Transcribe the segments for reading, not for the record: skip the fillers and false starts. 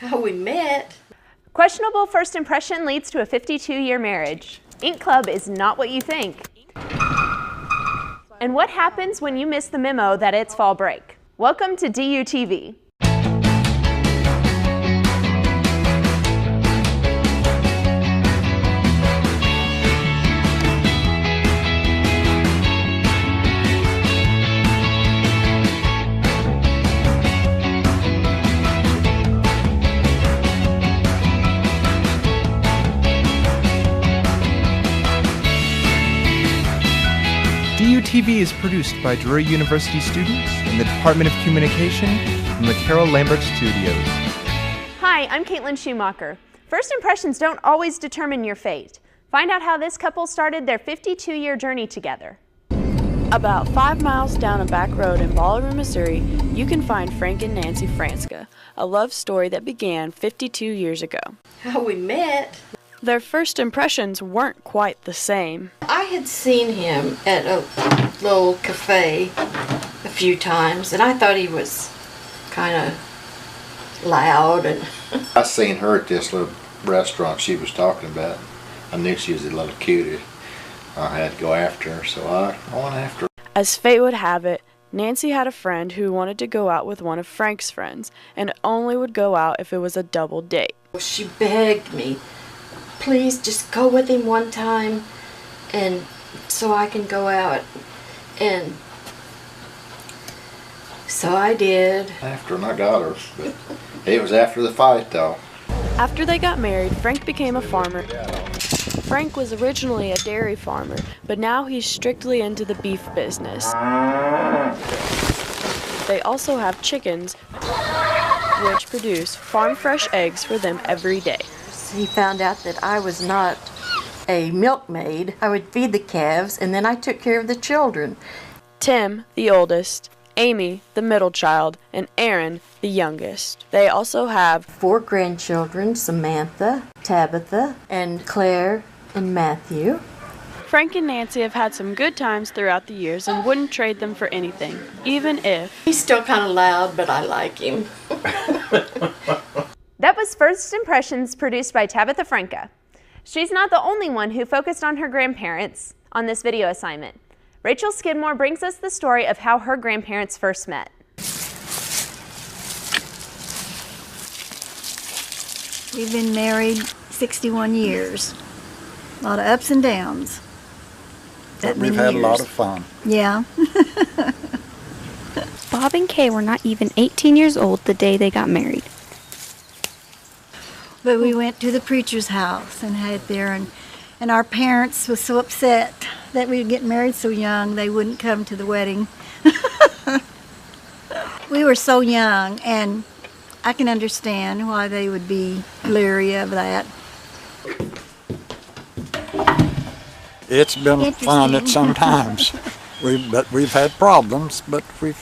How we met? Questionable first impression leads to a 52-year marriage. Ink Club is not what you think. And what happens when you miss the memo that it's fall break? Welcome to DUTV. DUTV is produced by Drury University students in the Department of Communication from the Carol Lambert Studios. Hi, I'm Kaitlyn Schumacher. First impressions don't always determine your fate. Find out how this couple started their 52-year journey together. About 5 miles down a back road in Ballroom, Missouri, you can find Frank and Nancy Francica, a love story that began 52 years ago. How we met? Their first impressions weren't quite the same. I had seen him at a little cafe a few times, and I thought he was kind of loud. And I seen her at this little restaurant she was talking about. I knew she was a little cutie. I had to go after her, so I went after her. As fate would have it, Nancy had a friend who wanted to go out with one of Frank's friends, and only would go out if it was a double date. She begged me, please just go with him one time and so I can go out. And so I did. After and I got her, but it was after the fight though. After they got married, Frank became a farmer. Frank was originally a dairy farmer, but now he's strictly into the beef business. They also have chickens, which produce farm-fresh eggs for them every day. He found out that I was not a milkmaid. I would feed the calves, and then I took care of the children. Tim, the oldest, Amy, the middle child, and Aaron, the youngest. They also have 4 grandchildren, Samantha, Tabitha, and Claire, and Matthew. Frank and Nancy have had some good times throughout the years and wouldn't trade them for anything, even if... He's still kind of loud, but I like him. That was First Impressions produced by Tabitha Franca. She's not the only one who focused on her grandparents on this video assignment. Rachel Skidmore brings us the story of how her grandparents first met. We've been married 61 years. A lot of ups and downs. We've had a lot of fun. Yeah. Bob and Kay were not even 18 years old the day they got married. But we went to the preacher's house and had there, and our parents was so upset that we would get married so young they wouldn't come to the wedding. We were so young, and I can understand why they would be leery of that. It's been fun at some times. We've had problems, but we've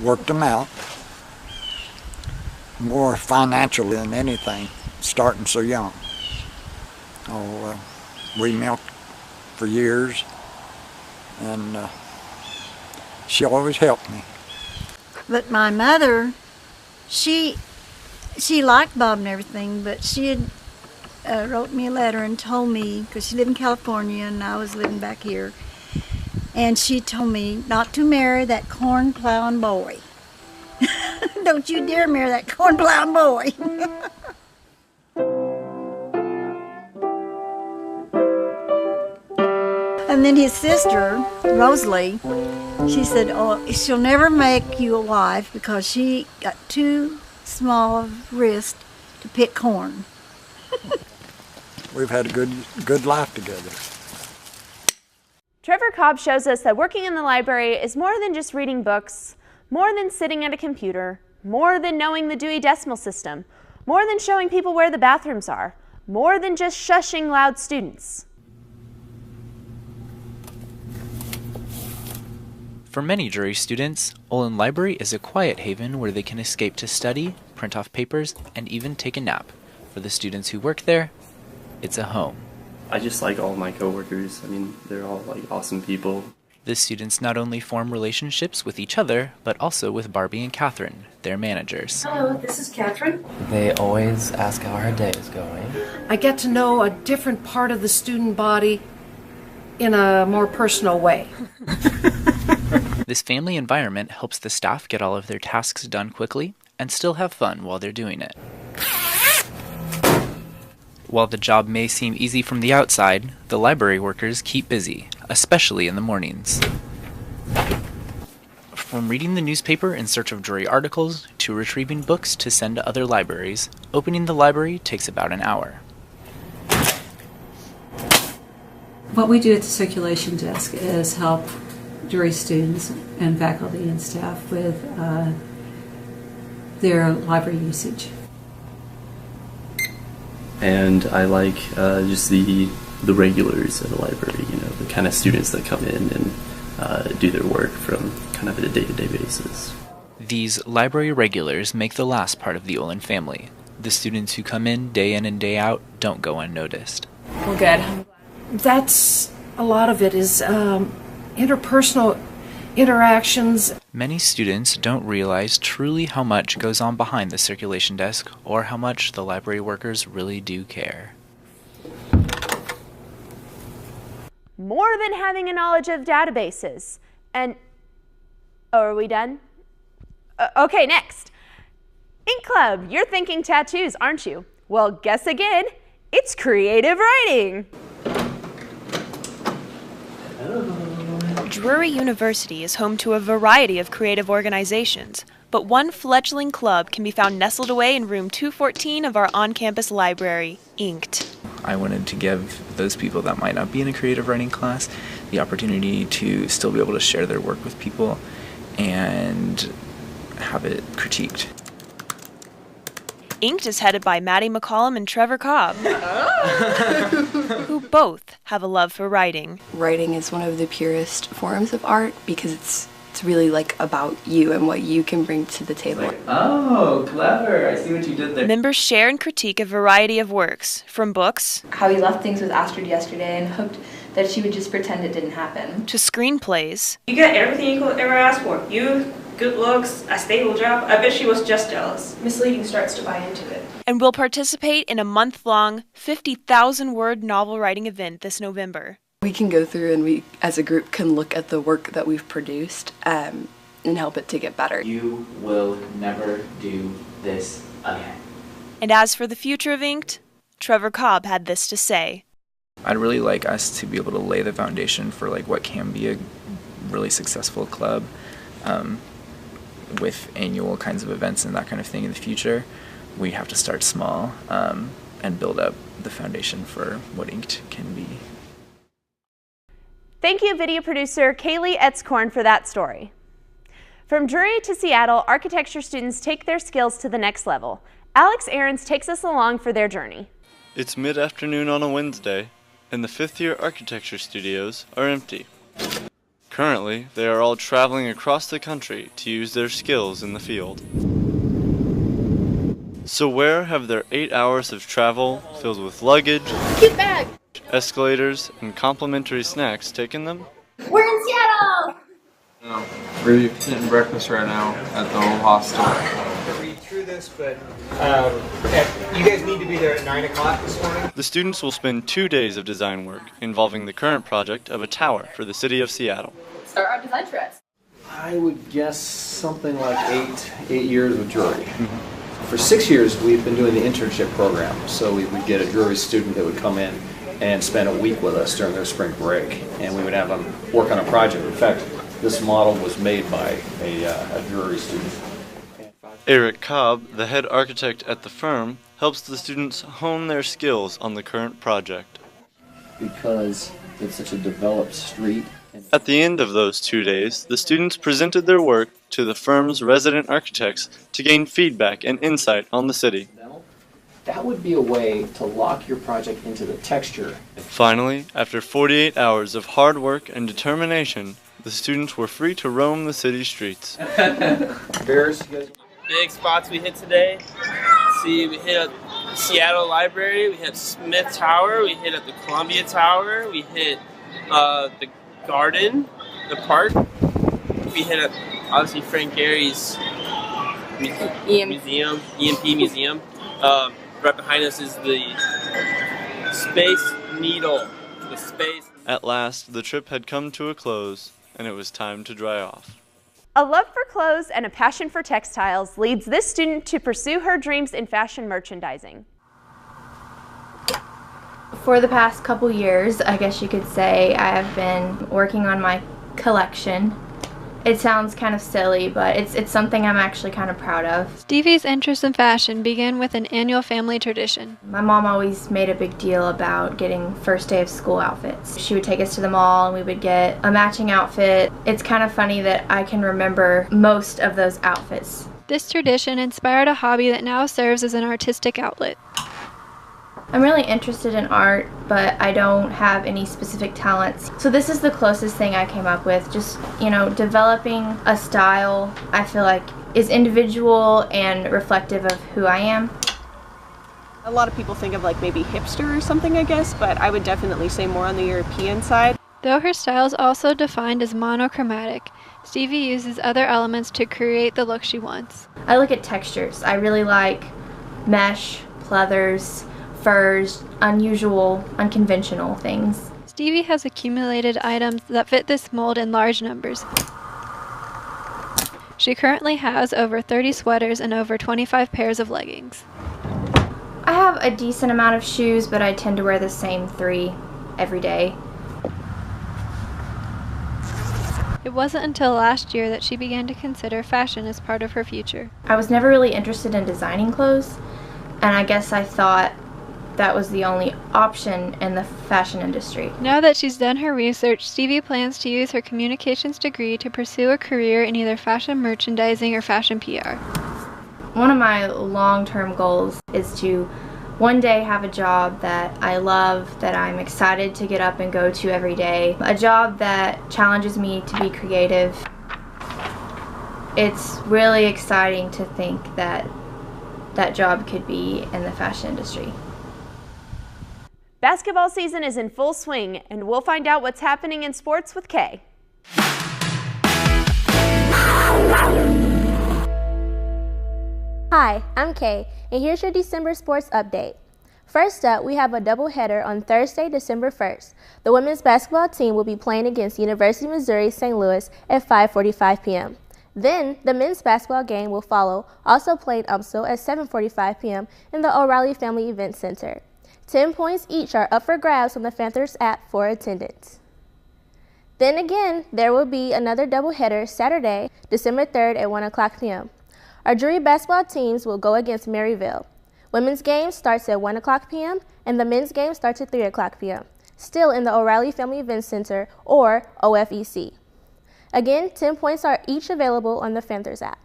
worked them out. More financially than anything, starting so young. We milked for years, and she always helped me. But my mother, she liked Bob and everything, but she had wrote me a letter and told me, because she lived in California and I was living back here, and she told me not to marry that corn plowing boy. Don't you dare marry that corn plowing boy. And then his sister, Rosalie, she said, oh, she'll never make you a wife because she got too small of wrist to pick corn. We've had a good life together. Trevor Cobb shows us that working in the library is more than just reading books, more than sitting at a computer, more than knowing the Dewey Decimal System, more than showing people where the bathrooms are, more than just shushing loud students. For many Drury students, Olin Library is a quiet haven where they can escape to study, print off papers, and even take a nap. For the students who work there, it's a home. I just like all my coworkers. I mean, they're all like awesome people. The students not only form relationships with each other, but also with Barbie and Catherine, their managers. Hello, this is Catherine. They always ask how her day is going. I get to know a different part of the student body in a more personal way. This family environment helps the staff get all of their tasks done quickly and still have fun while they're doing it. While the job may seem easy from the outside, the library workers keep busy, especially in the mornings. From reading the newspaper in search of jury articles, to retrieving books to send to other libraries, opening the library takes about an hour. What we do at the circulation desk is help jury students and faculty and staff with their library usage. And I like just the regulars in the library, you know, the kind of students that come in and do their work from kind of a day-to-day basis. These library regulars make the last part of the Olin family. The students who come in and day out don't go unnoticed. Well, good. That's a lot of it is interpersonal interactions. Many students don't realize truly how much goes on behind the circulation desk or how much the library workers really do care. More than having a knowledge of databases. And, oh, are we done? Okay, next. Ink Club, you're thinking tattoos, aren't you? Well, guess again, it's creative writing. Drury University is home to a variety of creative organizations, but one fledgling club can be found nestled away in room 214 of our on-campus library, Inked. I wanted to give those people that might not be in a creative writing class the opportunity to still be able to share their work with people and have it critiqued. Inked is headed by Maddie McCollum and Trevor Cobb, who both have a love for writing. Writing is one of the purest forms of art because it's really like about you and what you can bring to the table. Oh, clever. I see what you did there. Members share and critique a variety of works, from books, how he left things with Astrid yesterday and hoped that she would just pretend it didn't happen, to screenplays. You get everything you could ever ask for. You, good looks, a stable job. I bet she was just jealous. Misleading starts to buy into it. And will participate in a month-long, 50,000-word novel writing event this November. We can go through and we, as a group, can look at the work that we've produced and help it to get better. You will never do this again. And as for the future of Inked, Trevor Cobb had this to say. I'd really like us to be able to lay the foundation for like what can be a really successful club with annual kinds of events and that kind of thing in the future. We have to start small and build up the foundation for what Inked can be. Thank you, video producer Kaylee Etzkorn, for that story. From Drury to Seattle, architecture students take their skills to the next level. Alex Ahrens takes us along for their journey. It's mid-afternoon on a Wednesday, and the fifth-year architecture studios are empty. Currently, they are all traveling across the country to use their skills in the field. So where have their 8 hours of travel, filled with luggage, Cute bag. escalators, and complimentary snacks taken them? We're in Seattle. No, we're eating breakfast right now at the old hostel. Read through this, but you guys need to be there at 9 o'clock this morning. The students will spend 2 days of design work involving the current project of a tower for the city of Seattle. Start our design threads. I would guess something like eight years with Drury. For 6 years, we've been doing the internship program. So we would get a Drury student that would come in and spend a week with us during their spring break, and we would have them work on a project. In fact, this model was made by a Drury student. Eric Cobb, the head architect at the firm, helps the students hone their skills on the current project. Because it's such a developed street. At the end of those 2 days, the students presented their work to the firm's resident architects to gain feedback and insight on the city. That would be a way to lock your project into the texture. Finally, after 48 hours of hard work and determination, the students were free to roam the city streets. Bears, you guys? Big spots we hit today. See, we hit at Seattle Library, we hit Smith Tower, we hit at the Columbia Tower, we hit the garden, the park. We hit at, obviously, Frank Gehry's museum, EMP museum. Right behind us is the Space Needle. The space. At last, the trip had come to a close, and it was time to dry off. A love for clothes and a passion for textiles leads this student to pursue her dreams in fashion merchandising. For the past couple years, I guess you could say, I have been working on my collection. It sounds kind of silly, but it's something I'm actually kind of proud of. Stevie's interest in fashion began with an annual family tradition. My mom always made a big deal about getting first day of school outfits. She would take us to the mall and we would get a matching outfit. It's kind of funny that I can remember most of those outfits. This tradition inspired a hobby that now serves as an artistic outlet. I'm really interested in art, but I don't have any specific talents. So this is the closest thing I came up with. Just, developing a style I feel like is individual and reflective of who I am. A lot of people think of like maybe hipster or something, I guess, but I would definitely say more on the European side. Though her style is also defined as monochromatic, Stevie uses other elements to create the look she wants. I look at textures. I really like mesh, pleathers, furs, unusual, unconventional things. Stevie has accumulated items that fit this mold in large numbers. She currently has over 30 sweaters and over 25 pairs of leggings. I have a decent amount of shoes, but I tend to wear the same 3 every day. It wasn't until last year that she began to consider fashion as part of her future. I was never really interested in designing clothes, and I guess I thought that was the only option in the fashion industry. Now that she's done her research, Stevie plans to use her communications degree to pursue a career in either fashion merchandising or fashion PR. One of my long-term goals is to one day have a job that I love, that I'm excited to get up and go to every day. A job that challenges me to be creative. It's really exciting to think that that job could be in the fashion industry. Basketball season is in full swing, and we'll find out what's happening in sports with Kay. Hi, I'm Kay, and here's your December sports update. First up, we have a doubleheader on Thursday, December 1st. The women's basketball team will be playing against University of Missouri St. Louis at 5:45 p.m. Then, the men's basketball game will follow, also played UMSL at 7:45 p.m. in the O'Reilly Family Event Center. 10 points each are up for grabs on the Panthers app for attendance. Then again, there will be another doubleheader Saturday, December 3rd at 1 o'clock p.m. Our Drury basketball teams will go against Maryville. Women's game starts at 1 o'clock p.m. and the men's game starts at 3 o'clock p.m., still in the O'Reilly Family Event Center, or OFEC. Again, 10 points are each available on the Panthers app.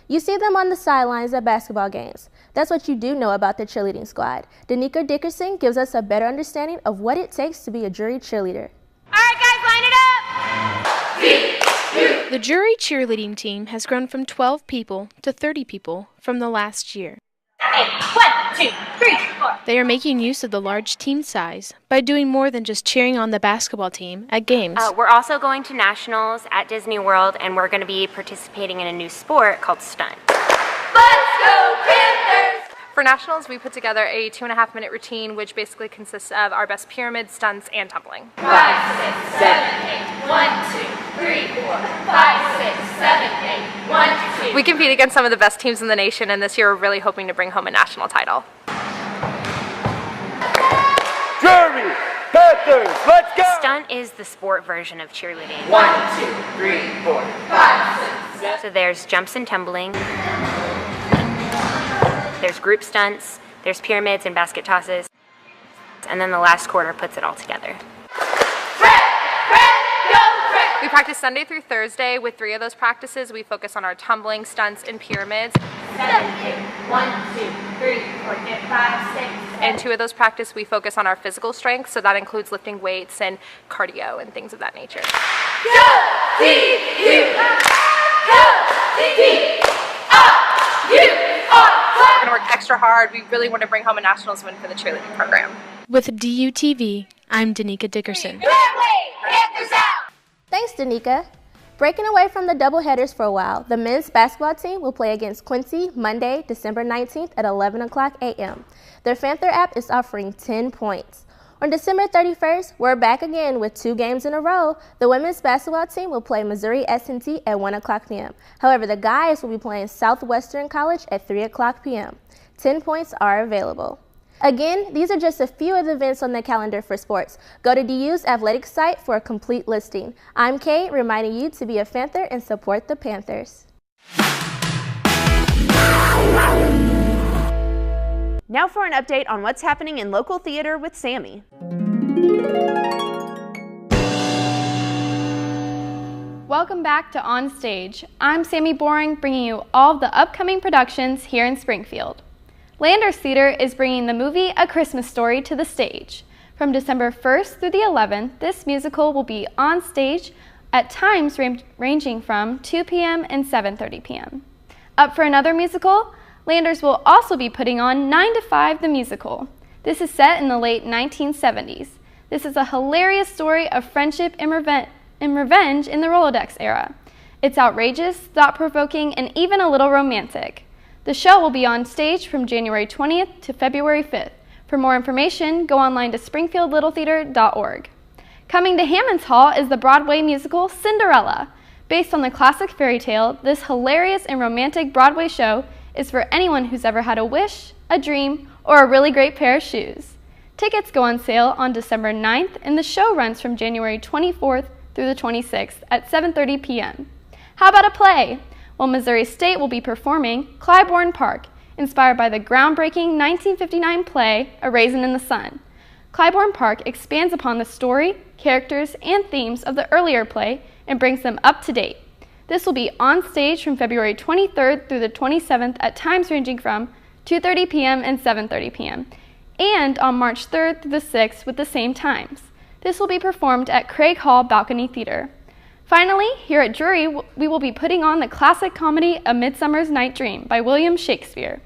You see them on the sidelines at basketball games. That's what you do know about the cheerleading squad. Danica Dickerson gives us a better understanding of what it takes to be a Drury cheerleader. All right, guys, line it up! The Drury cheerleading team has grown from 12 people to 30 people from the last year. 1, 2, 3, 4. They are making use of the large team size by doing more than just cheering on the basketball team at games. We're also going to nationals at Disney World, and we're going to be participating in a new sport called stunt. Let's go Panthers! For nationals, we put together a 2.5-minute routine, which basically consists of our best pyramid, stunts, and tumbling. 5, 6, 7, 8. 1, 2, 3, 4. 5, 6, 7, 8. 1, 2. We compete against some of the best teams in the nation, and this year we're really hoping to bring home a national title. Drury Panthers, let's go! Stunt is the sport version of cheerleading. 1, 2, 3, 4. 5, 6, 7. So there's jumps and tumbling. There's group stunts, there's pyramids and basket tosses, and then the last quarter puts it all together. We practice Sunday through Thursday. With 3 of those practices, we focus on our tumbling, stunts, and pyramids. 7, 8. 1, 2, 3, 4, 5, 6, 7. And 2 of those practices, we focus on our physical strength, so that includes lifting weights and cardio and things of that nature. Go, DU! Go, DU! We're going to work extra hard. We really want to bring home a nationals win for the cheerleading program. With DUTV, I'm Danica Dickerson. Thanks, Danica. Breaking away from the doubleheaders for a while, the men's basketball team will play against Quincy Monday, December 19th at 11 o'clock a.m. Their Panther app is offering 10 points. On December 31st, we're back again with 2 games in a row. The women's basketball team will play Missouri S&T at 1 o'clock p.m. However, the guys will be playing Southwestern College at 3 o'clock p.m. 10 points are available. Again, these are just a few of the events on the calendar for sports. Go to DU's athletics site for a complete listing. I'm Kate, reminding you to be a Panther and support the Panthers. Now for an update on what's happening in local theater with Sammy. Welcome back to On Stage. I'm Sammy Boring, bringing you all of the upcoming productions here in Springfield. Landers Theater is bringing the movie A Christmas Story to the stage. From December 1st through the 11th, this musical will be on stage at times ranging from 2 p.m. and 7:30 p.m. Up for another musical, Landers will also be putting on 9 to 5 the musical. This is set in the late 1970s. This is a hilarious story of friendship and revenge in the Rolodex era. It's outrageous, thought-provoking, and even a little romantic. The show will be on stage from January 20th to February 5th. For more information, go online to springfieldlittletheater.org. Coming to Hammond's Hall is the Broadway musical Cinderella. Based on the classic fairy tale, this hilarious and romantic Broadway show is for anyone who's ever had a wish, a dream, or a really great pair of shoes. Tickets go on sale on December 9th, and the show runs from January 24th through the 26th at 7:30 p.m. How about a play? Well, Missouri State will be performing Clybourn Park, inspired by the groundbreaking 1959 play A Raisin in the Sun. Clybourn Park expands upon the story, characters, and themes of the earlier play and brings them up to date. This will be on stage from February 23rd through the 27th at times ranging from 2:30 p.m. and 7:30 p.m. and on March 3rd through the 6th with the same times. This will be performed at Craig Hall Balcony Theater. Finally, here at Drury, we will be putting on the classic comedy A Midsummer's Night Dream by William Shakespeare.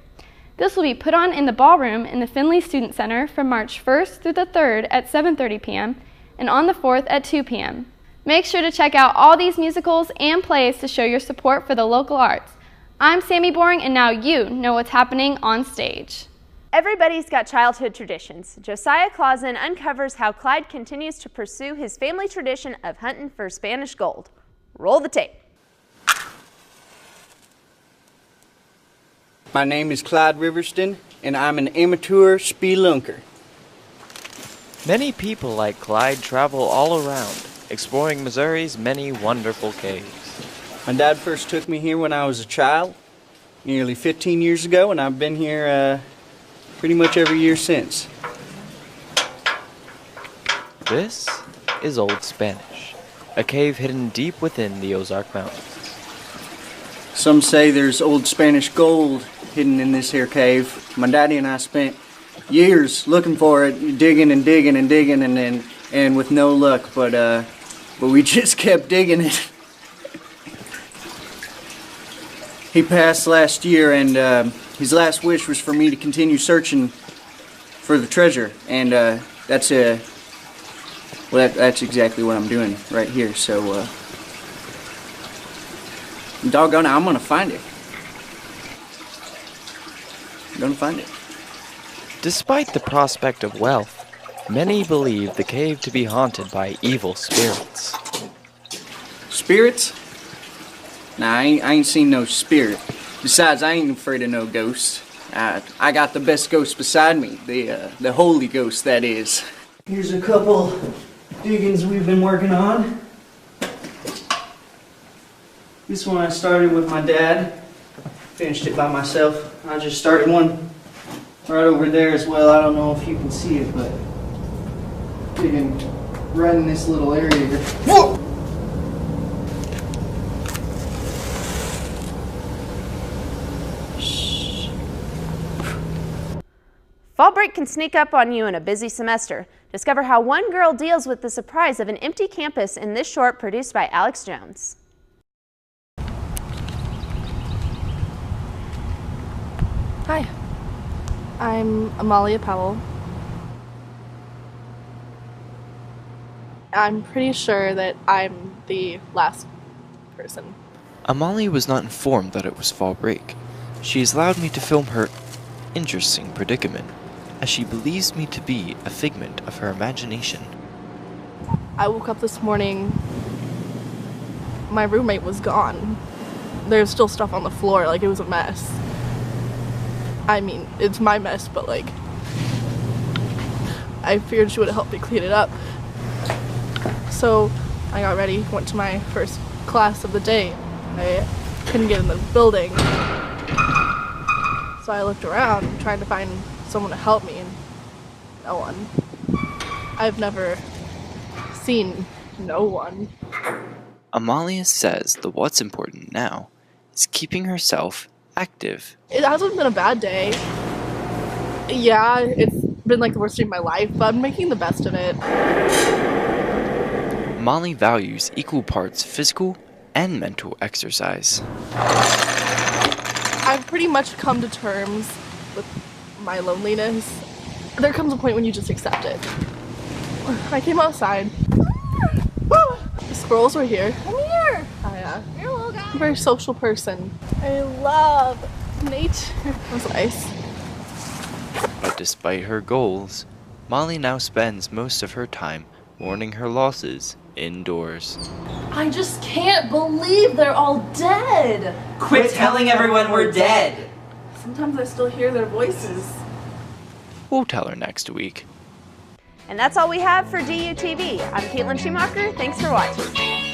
This will be put on in the ballroom in the Finley Student Center from March 1st through the 3rd at 7:30 p.m. and on the 4th at 2 p.m. Make sure to check out all these musicals and plays to show your support for the local arts. I'm Sammy Boring, and now you know what's happening on stage. Everybody's got childhood traditions. Josiah Clausen uncovers how Clyde continues to pursue his family tradition of hunting for Spanish gold. Roll the tape. My name is Clyde Riverston, and I'm an amateur spelunker. Many people like Clyde travel all around, exploring Missouri's many wonderful caves. My dad first took me here when I was a child, nearly 15 years ago, and I've been here pretty much every year since. This is Old Spanish, a cave hidden deep within the Ozark Mountains. Some say there's old Spanish gold hidden in this here cave. My daddy and I spent years looking for it, digging and digging and digging, and with no luck, but we just kept digging it. He passed last year, and his last wish was for me to continue searching for the treasure, and that's exactly what I'm doing right here. So, doggone it, I'm gonna find it. I'm gonna find it. Despite the prospect of wealth, many believe the cave to be haunted by evil spirits. Spirits? Nah, I ain't seen no spirit. Besides, I ain't afraid of no ghosts. I got the best ghost beside me, the Holy Ghost, that is. Here's a couple diggings we've been working on. This one I started with my dad, finished it by myself. I just started one right over there as well. I don't know if you can see it, but digging right in this little area here. Whoa! Fall break can sneak up on you in a busy semester. Discover how one girl deals with the surprise of an empty campus in this short produced by Alex Jones. Hi, I'm Amalia Powell. I'm pretty sure that I'm the last person. Amali was not informed that it was fall break. She has allowed me to film her interesting predicament, as she believes me to be a figment of her imagination. I woke up this morning, my roommate was gone. There's still stuff on the floor, like it was a mess. I mean, it's my mess, but like, I figured she would have helped me clean it up. So I got ready, went to my first class of the day. I couldn't get in the building. So I looked around trying to find someone to help me, and no one. I've never seen no one. Amalia says that what's important now is keeping herself active. It hasn't been a bad day. Yeah, it's been like the worst day of my life, but I'm making the best of it. Molly values equal parts physical and mental exercise. I've pretty much come to terms with my loneliness. There comes a point when you just accept it. I came outside. The squirrels were here. Come here. You're a little guy. I'm a very social person. I love nature. It was nice. But despite her goals, Molly now spends most of her time mourning her losses indoors. I just can't believe they're all dead. Quit telling everyone we're dead. Sometimes I still hear their voices. We'll tell her next week. And that's all we have for DUTV. I'm Kaitlyn Schumacher. Thanks for watching.